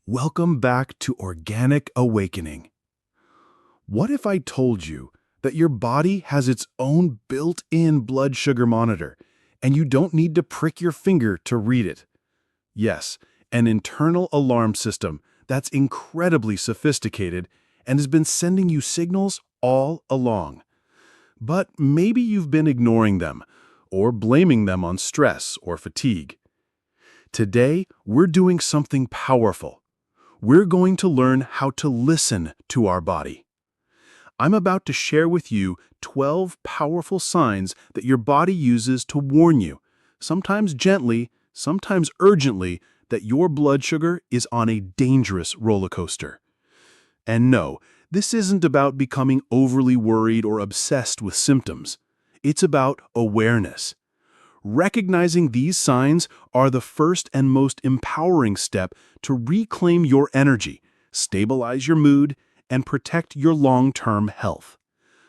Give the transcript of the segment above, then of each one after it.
Welcome back to Organic Awakening. What if I told you that your body has its own built-in blood sugar monitor and you don't need to prick your finger to read it? Yes, an internal alarm system that's incredibly sophisticated and has been sending you signals all along. But maybe you've been ignoring them or blaming them on stress or fatigue. Today, we're doing something powerful. We're going to learn how to listen to our body. I'm about to share with you 12 powerful signs that your body uses to warn you, sometimes gently, sometimes urgently, that your blood sugar is on a dangerous roller coaster. And no, this isn't about becoming overly worried or obsessed with symptoms. It's about awareness. Recognizing these signs are the first and most empowering step to reclaim your energy, stabilize your mood, and protect your long-term health.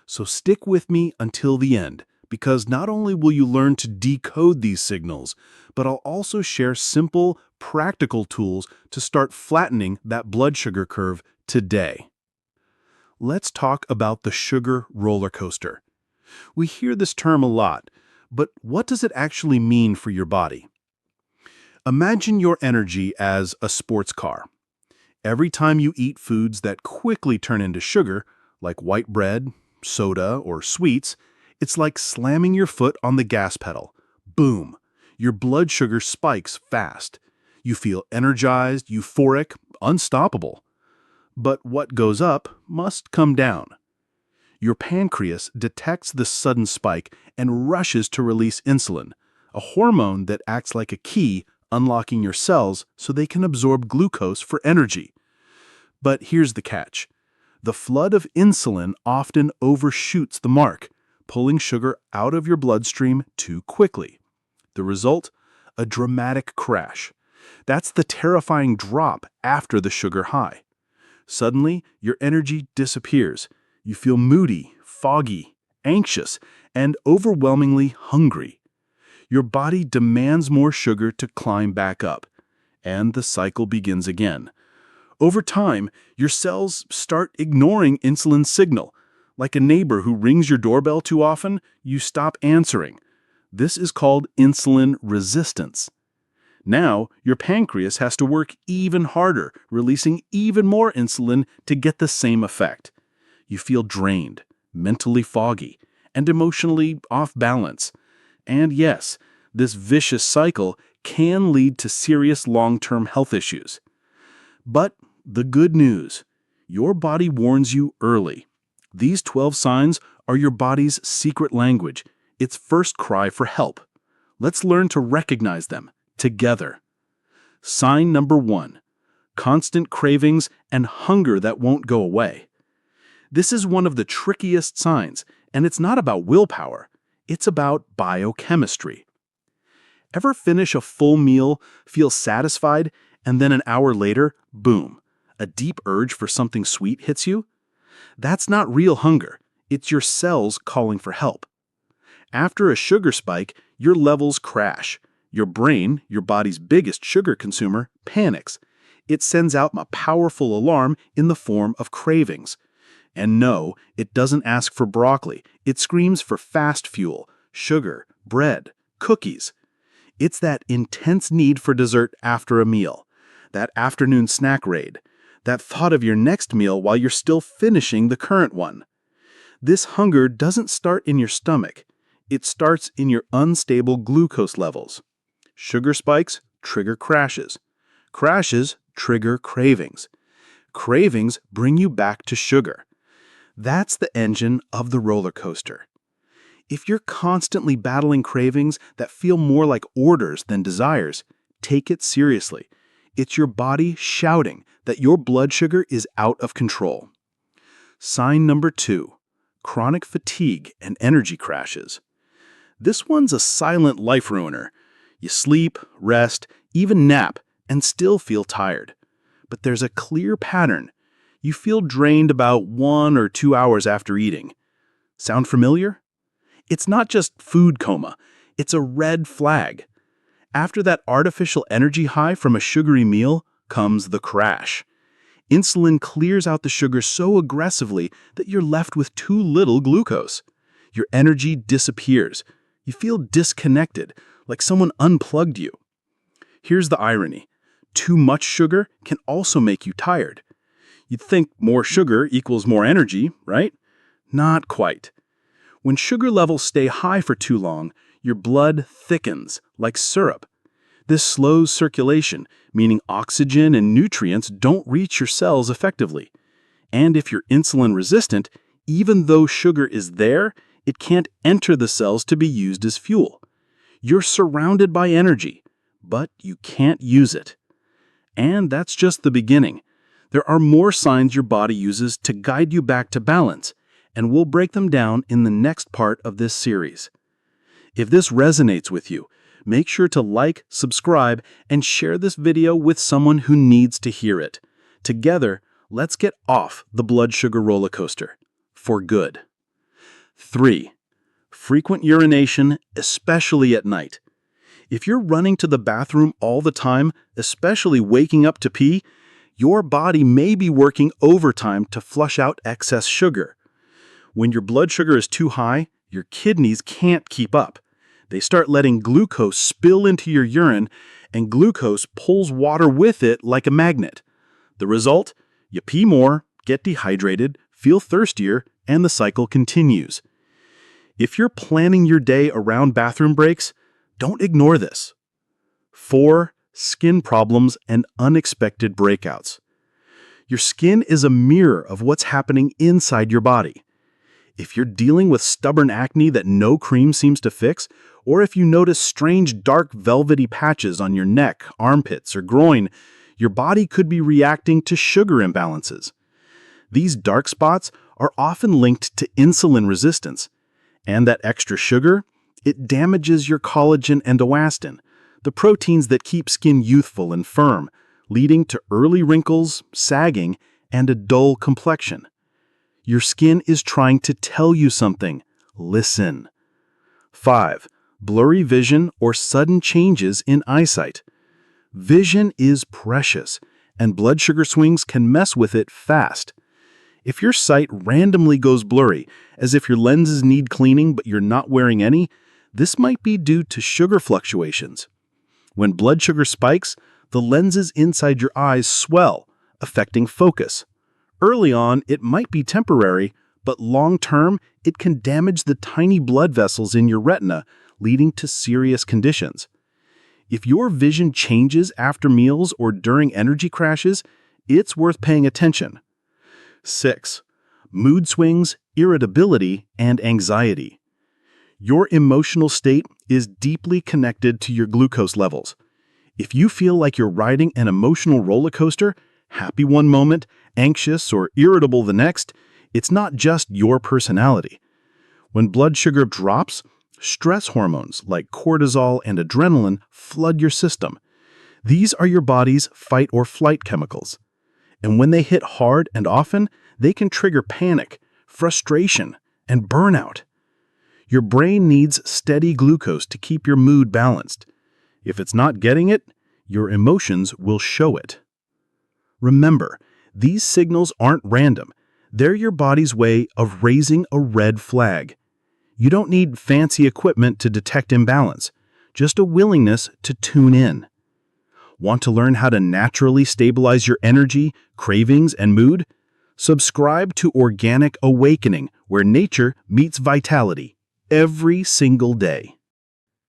So stick with me until the end, because not only will you learn to decode these signals, but I'll also share simple, practical tools to start flattening that blood sugar curve today. Let's talk about the sugar roller coaster. We hear this term a lot, but what does it actually mean for your body? Imagine your energy as a sports car. Every time you eat foods that quickly turn into sugar, like white bread, soda, or sweets, it's like slamming your foot on the gas pedal. Boom! Your blood sugar spikes fast. You feel energized, euphoric, unstoppable. But what goes up must come down. Your pancreas detects the sudden spike and rushes to release insulin, a hormone that acts like a key, unlocking your cells so they can absorb glucose for energy. But here's the catch. The flood of insulin often overshoots the mark, pulling sugar out of your bloodstream too quickly. The result? A dramatic crash. That's the terrifying drop after the sugar high. Suddenly, your energy disappears. You feel moody, foggy, anxious, and overwhelmingly hungry. Your body demands more sugar to climb back up, and the cycle begins again. Over time, your cells start ignoring insulin's signal. Like a neighbor who rings your doorbell too often, you stop answering. This is called insulin resistance. Now, your pancreas has to work even harder, releasing even more insulin to get the same effect. You feel drained, mentally foggy, and emotionally off balance. And yes, this vicious cycle can lead to serious long-term health issues. But the good news, your body warns you early. These 12 signs are your body's secret language, its first cry for help. Let's learn to recognize them together. Sign number 1, constant cravings and hunger that won't go away. This is one of the trickiest signs, and it's not about willpower. It's about biochemistry. Ever finish a full meal, feel satisfied, and then an hour later, boom, a deep urge for something sweet hits you? That's not real hunger. It's your cells calling for help. After a sugar spike, your levels crash. Your brain, your body's biggest sugar consumer, panics. It sends out a powerful alarm in the form of cravings. And no, it doesn't ask for broccoli. It screams for fast fuel, sugar, bread, cookies. It's that intense need for dessert after a meal, that afternoon snack raid, that thought of your next meal while you're still finishing the current one. This hunger doesn't start in your stomach. It starts in your unstable glucose levels. Sugar spikes trigger crashes. Crashes trigger cravings. Cravings bring you back to sugar. That's the engine of the roller coaster. If you're constantly battling cravings that feel more like orders than desires, take it seriously. It's your body shouting that your blood sugar is out of control. Sign number 2, chronic fatigue and energy crashes. This one's a silent life ruiner. You sleep, rest, even nap, and still feel tired. But there's a clear pattern. You feel drained about 1 or 2 hours after eating. Sound familiar? It's not just food coma. It's a red flag. After that artificial energy high from a sugary meal, comes the crash. Insulin clears out the sugar so aggressively that you're left with too little glucose. Your energy disappears. You feel disconnected, like someone unplugged you. Here's the irony. Too much sugar can also make you tired. You'd think more sugar equals more energy, right? Not quite. When sugar levels stay high for too long, your blood thickens, like syrup. This slows circulation, meaning oxygen and nutrients don't reach your cells effectively. And if you're insulin resistant, even though sugar is there, it can't enter the cells to be used as fuel. You're surrounded by energy, but you can't use it. And that's just the beginning. There are more signs your body uses to guide you back to balance, and we'll break them down in the next part of this series. If this resonates with you, make sure to like, subscribe, and share this video with someone who needs to hear it. Together, let's get off the blood sugar roller coaster for good. 3. Frequent urination, especially at night. If you're running to the bathroom all the time, especially waking up to pee, your body may be working overtime to flush out excess sugar. When your blood sugar is too high, your kidneys can't keep up. They start letting glucose spill into your urine, and glucose pulls water with it like a magnet. The result? You pee more, get dehydrated, feel thirstier, and the cycle continues. If you're planning your day around bathroom breaks, don't ignore this. 4. Skin problems and unexpected breakouts. Your skin is a mirror of what's happening inside your body. If you're dealing with stubborn acne that no cream seems to fix, or if you notice strange dark velvety patches on your neck, armpits, or groin, your body could be reacting to sugar imbalances. These dark spots are often linked to insulin resistance, and that extra sugar, it damages your collagen and elastin, the proteins that keep skin youthful and firm, leading to early wrinkles, sagging, and a dull complexion. Your skin is trying to tell you something. Listen. 5. Blurry vision or sudden changes in eyesight. Vision is precious, and blood sugar swings can mess with it fast. If your sight randomly goes blurry, as if your lenses need cleaning but you're not wearing any, this might be due to sugar fluctuations. When blood sugar spikes, the lenses inside your eyes swell, affecting focus. Early on, it might be temporary, but long-term, it can damage the tiny blood vessels in your retina, leading to serious conditions. If your vision changes after meals or during energy crashes, it's worth paying attention. 6. Mood swings, irritability, and anxiety. Your emotional state is deeply connected to your glucose levels. If you feel like you're riding an emotional roller coaster, happy one moment, anxious or irritable the next, it's not just your personality. When blood sugar drops, stress hormones like cortisol and adrenaline flood your system. These are your body's fight or flight chemicals. And when they hit hard and often, they can trigger panic, frustration, and burnout. Your brain needs steady glucose to keep your mood balanced. If it's not getting it, your emotions will show it. Remember, these signals aren't random. They're your body's way of raising a red flag. You don't need fancy equipment to detect imbalance, just a willingness to tune in. Want to learn how to naturally stabilize your energy, cravings, and mood? Subscribe to Organic Awakening, where nature meets vitality every single day.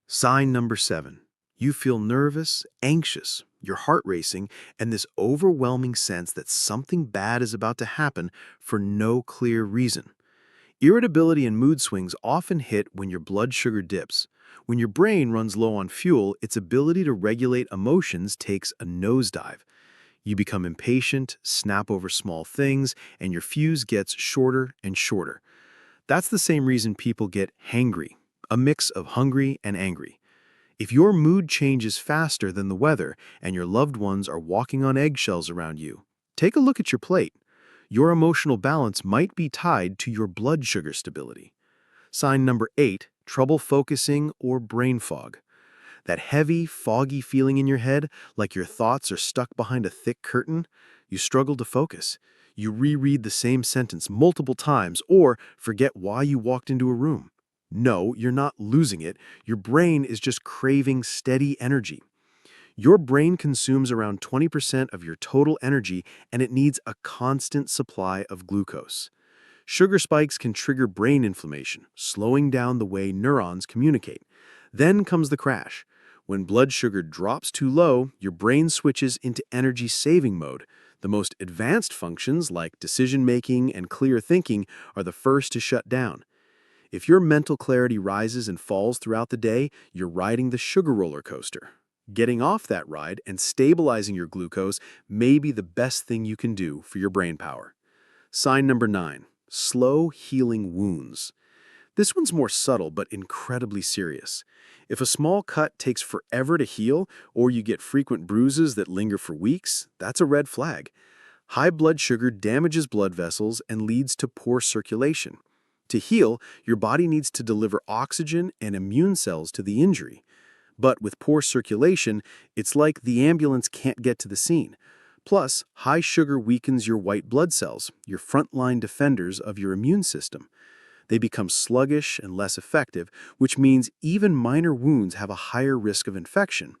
Sign number 7. You feel nervous, anxious, your heart racing, and this overwhelming sense that something bad is about to happen for no clear reason. Irritability and mood swings often hit when your blood sugar dips. When your brain runs low on fuel, its ability to regulate emotions takes a nosedive. You become impatient, snap over small things, and your fuse gets shorter and shorter. That's the same reason people get hangry, a mix of hungry and angry. If your mood changes faster than the weather and your loved ones are walking on eggshells around you, take a look at your plate. Your emotional balance might be tied to your blood sugar stability. Sign number 8, trouble focusing or brain fog. That heavy, foggy feeling in your head, like your thoughts are stuck behind a thick curtain, you struggle to focus. You reread the same sentence multiple times or forget why you walked into a room. No, you're not losing it. Your brain is just craving steady energy. Your brain consumes around 20% of your total energy, and it needs a constant supply of glucose. Sugar spikes can trigger brain inflammation, slowing down the way neurons communicate. Then comes the crash. When blood sugar drops too low, your brain switches into energy-saving mode. The most advanced functions, like decision-making and clear thinking, are the first to shut down. If your mental clarity rises and falls throughout the day, you're riding the sugar roller coaster. Getting off that ride and stabilizing your glucose may be the best thing you can do for your brain power. Sign number 9. Slow healing wounds. This one's more subtle but incredibly serious. If a small cut takes forever to heal, or you get frequent bruises that linger for weeks, that's a red flag. High blood sugar damages blood vessels and leads to poor circulation. To heal, your body needs to deliver oxygen and immune cells to the injury. But with poor circulation, it's like the ambulance can't get to the scene. Plus, high sugar weakens your white blood cells, your frontline defenders of your immune system. They become sluggish and less effective, which means even minor wounds have a higher risk of infection.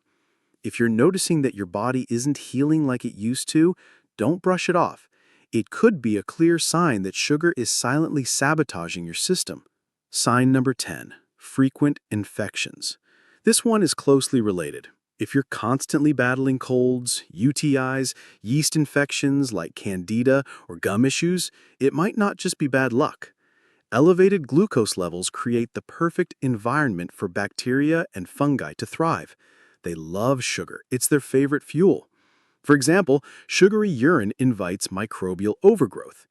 If you're noticing that your body isn't healing like it used to, don't brush it off. It could be a clear sign that sugar is silently sabotaging your system. Sign number 10. Frequent infections. This one is closely related. If you're constantly battling colds, UTIs, yeast infections like candida or gum issues, it might not just be bad luck. Elevated glucose levels create the perfect environment for bacteria and fungi to thrive. They love sugar. It's their favorite fuel. For example, sugary urine invites microbial overgrowth.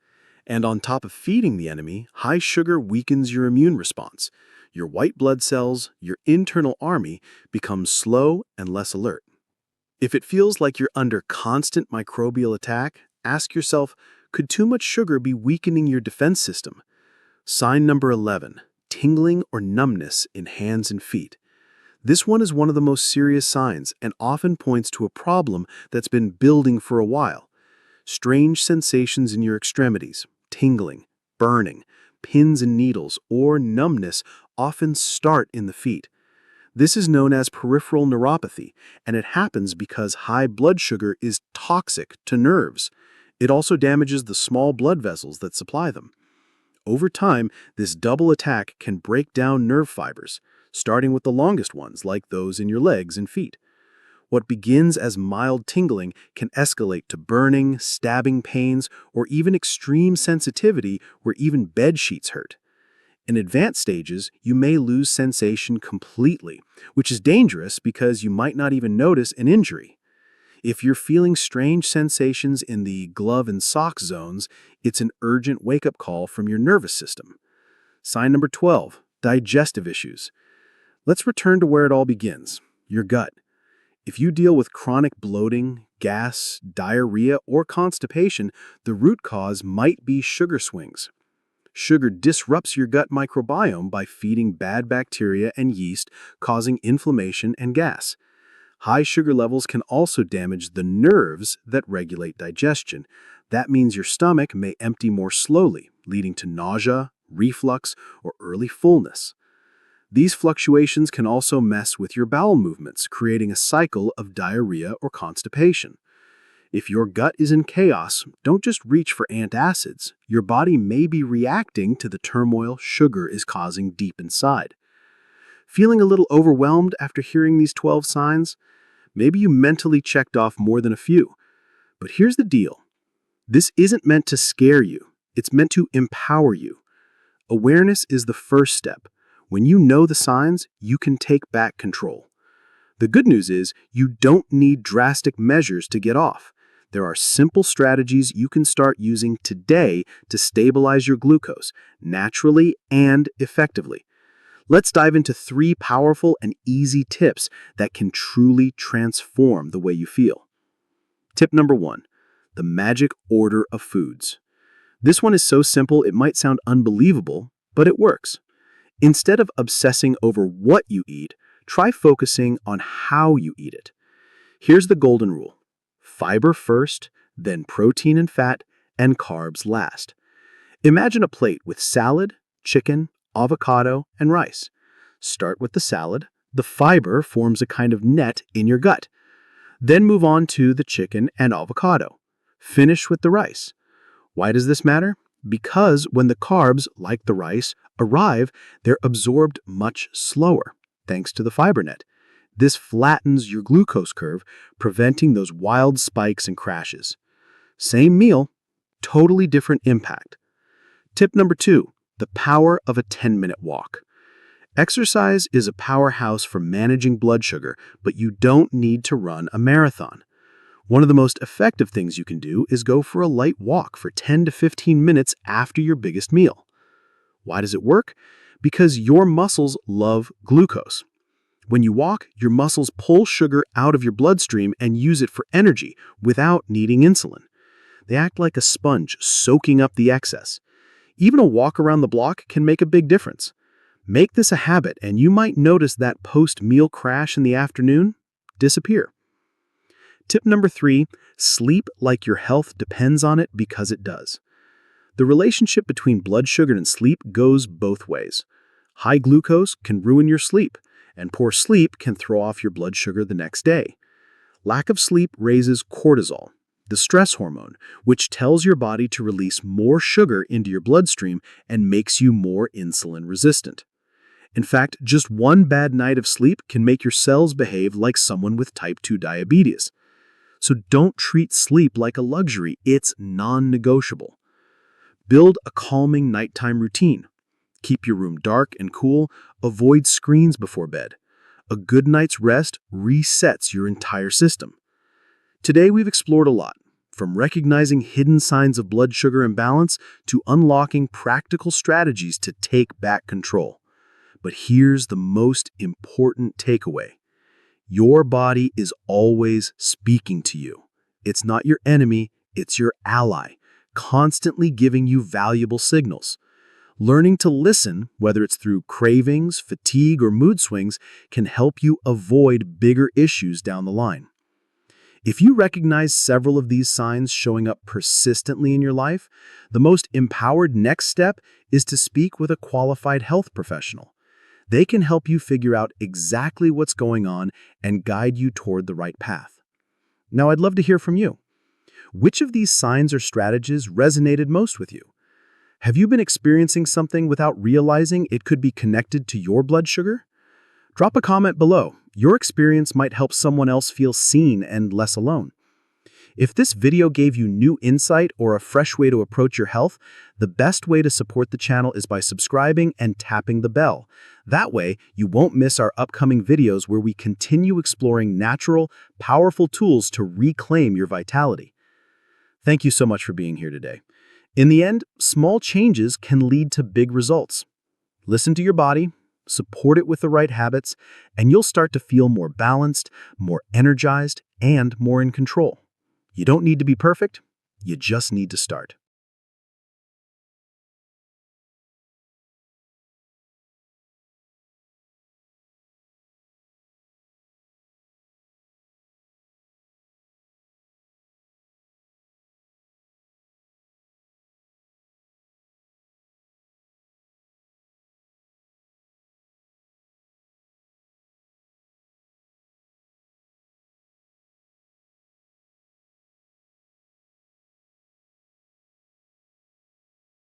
And on top of feeding the enemy, high sugar weakens your immune response. Your white blood cells, your internal army, become slow and less alert. If it feels like you're under constant microbial attack, ask yourself, could too much sugar be weakening your defense system? Sign number 11. Tingling or numbness in hands and feet. This one is one of the most serious signs and often points to a problem that's been building for a while. Strange sensations in your extremities, tingling, burning, pins and needles, or numbness often start in the feet. This is known as peripheral neuropathy, and it happens because high blood sugar is toxic to nerves. It also damages the small blood vessels that supply them. Over time, this double attack can break down nerve fibers, starting with the longest ones, like those in your legs and feet. What begins as mild tingling can escalate to burning, stabbing pains, or even extreme sensitivity where even bed sheets hurt. In advanced stages, you may lose sensation completely, which is dangerous because you might not even notice an injury. If you're feeling strange sensations in the glove and sock zones, it's an urgent wake-up call from your nervous system. Sign number 12, digestive issues. Let's return to where it all begins, your gut. If you deal with chronic bloating, gas, diarrhea, or constipation, the root cause might be sugar swings. Sugar disrupts your gut microbiome by feeding bad bacteria and yeast, causing inflammation and gas. High sugar levels can also damage the nerves that regulate digestion. That means your stomach may empty more slowly, leading to nausea, reflux, or early fullness. These fluctuations can also mess with your bowel movements, creating a cycle of diarrhea or constipation. If your gut is in chaos, don't just reach for antacids. Your body may be reacting to the turmoil sugar is causing deep inside. Feeling a little overwhelmed after hearing these 12 signs? Maybe you mentally checked off more than a few. But here's the deal. This isn't meant to scare you. It's meant to empower you. Awareness is the first step. When you know the signs, you can take back control. The good news is you don't need drastic measures to get off. There are simple strategies you can start using today to stabilize your glucose, naturally and effectively. Let's dive into 3 powerful and easy tips that can truly transform the way you feel. Tip number 1, the magic order of foods. This one is so simple it might sound unbelievable, but it works. Instead of obsessing over what you eat, try focusing on how you eat it. Here's the golden rule: fiber first, then protein and fat, and carbs last. Imagine a plate with salad, chicken, avocado, and rice. Start with the salad. The fiber forms a kind of net in your gut. Then move on to the chicken and avocado. Finish with the rice. Why does this matter? Because when the carbs, like the rice, arrive, they're absorbed much slower, thanks to the fiber net. This flattens your glucose curve, preventing those wild spikes and crashes. Same meal, totally different impact. Tip number 2, the power of a 10-minute walk. Exercise is a powerhouse for managing blood sugar, but you don't need to run a marathon. One of the most effective things you can do is go for a light walk for 10 to 15 minutes after your biggest meal. Why does it work? Because your muscles love glucose. When you walk, your muscles pull sugar out of your bloodstream and use it for energy without needing insulin. They act like a sponge, soaking up the excess. Even a walk around the block can make a big difference. Make this a habit, and you might notice that post-meal crash in the afternoon disappear. Tip number 3, sleep like your health depends on it, because it does. The relationship between blood sugar and sleep goes both ways. High glucose can ruin your sleep, and poor sleep can throw off your blood sugar the next day. Lack of sleep raises cortisol, the stress hormone, which tells your body to release more sugar into your bloodstream and makes you more insulin resistant. In fact, just one bad night of sleep can make your cells behave like someone with type 2 diabetes. So don't treat sleep like a luxury, it's non-negotiable. Build a calming nighttime routine. Keep your room dark and cool, avoid screens before bed. A good night's rest resets your entire system. Today we've explored a lot, from recognizing hidden signs of blood sugar imbalance to unlocking practical strategies to take back control. But here's the most important takeaway. Your body is always speaking to you. It's not your enemy, it's your ally, constantly giving you valuable signals. Learning to listen, whether it's through cravings, fatigue, or mood swings, can help you avoid bigger issues down the line. If you recognize several of these signs showing up persistently in your life, the most empowered next step is to speak with a qualified health professional. They can help you figure out exactly what's going on and guide you toward the right path. Now, I'd love to hear from you. Which of these signs or strategies resonated most with you? Have you been experiencing something without realizing it could be connected to your blood sugar? Drop a comment below. Your experience might help someone else feel seen and less alone. If this video gave you new insight or a fresh way to approach your health, the best way to support the channel is by subscribing and tapping the bell. That way, you won't miss our upcoming videos where we continue exploring natural, powerful tools to reclaim your vitality. Thank you so much for being here today. In the end, small changes can lead to big results. Listen to your body, support it with the right habits, and you'll start to feel more balanced, more energized, and more in control. You don't need to be perfect, you just need to start.